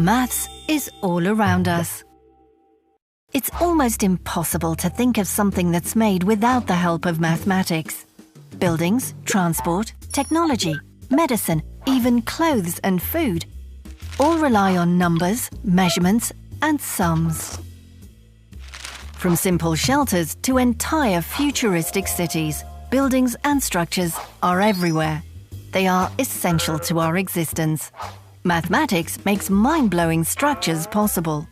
Maths is all around us. It's almost impossible to think of something that's made without the help of mathematics. Buildings, transport, technology, medicine, even clothes and food all rely on numbers, measurements, and sums. From simple shelters to entire futuristic cities, buildings and structures are everywhere. They are essential to our existence. Mathematics makes mind-blowing structures possible.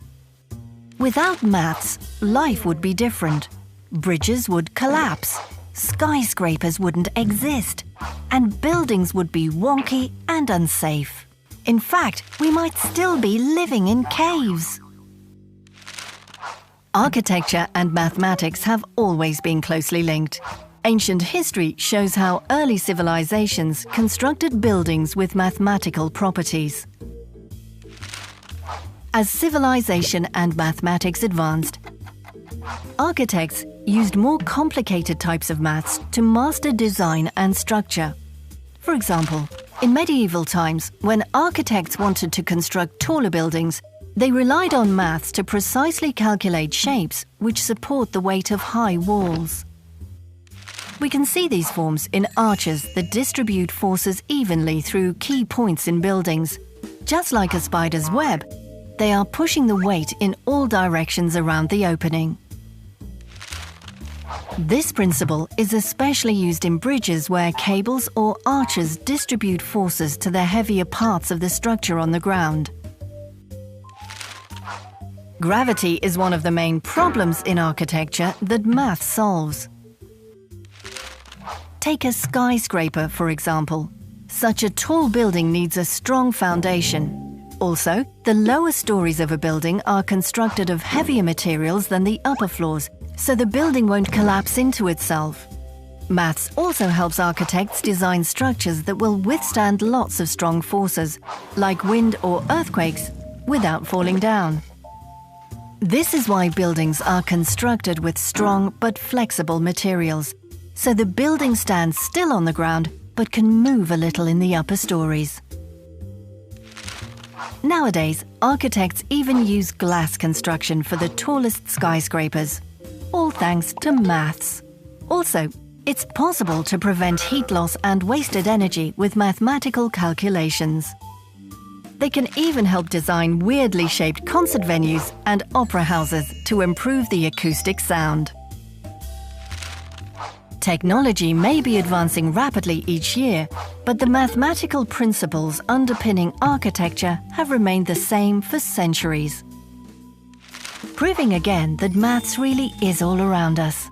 Without maths, life would be different. Bridges would collapse, skyscrapers wouldn't exist, and buildings would be wonky and unsafe. In fact, we might still be living in caves. Architecture and mathematics have always been closely linked. Ancient history shows how early civilizations constructed buildings with mathematical properties. As civilization and mathematics advanced, architects used more complicated types of maths to master design and structure. For example, in medieval times, when architects wanted to construct taller buildings, they relied on maths to precisely calculate shapes which support the weight of high walls. We can see these forms in arches that distribute forces evenly through key points in buildings. Just like a spider's web, they are pushing the weight in all directions around the opening. This principle is especially used in bridges where cables or arches distribute forces to the heavier parts of the structure on the ground. Gravity is one of the main problems in architecture that math solves. Take a skyscraper, for example. Such a tall building needs a strong foundation. Also, the lower stories of a building are constructed of heavier materials than the upper floors, so the building won't collapse into itself. Maths also helps architects design structures that will withstand lots of strong forces, like wind or earthquakes, without falling down. This is why buildings are constructed with strong but flexible materials, so the building stands still on the ground but can move a little in the upper stories. Nowadays, architects even use glass construction for the tallest skyscrapers, all thanks to maths. Also, it's possible to prevent heat loss and wasted energy with mathematical calculations. They can even help design weirdly shaped concert venues and opera houses to improve the acoustic sound. Technology may be advancing rapidly each year, but the mathematical principles underpinning architecture have remained the same for centuries. Proving again that maths really is all around us.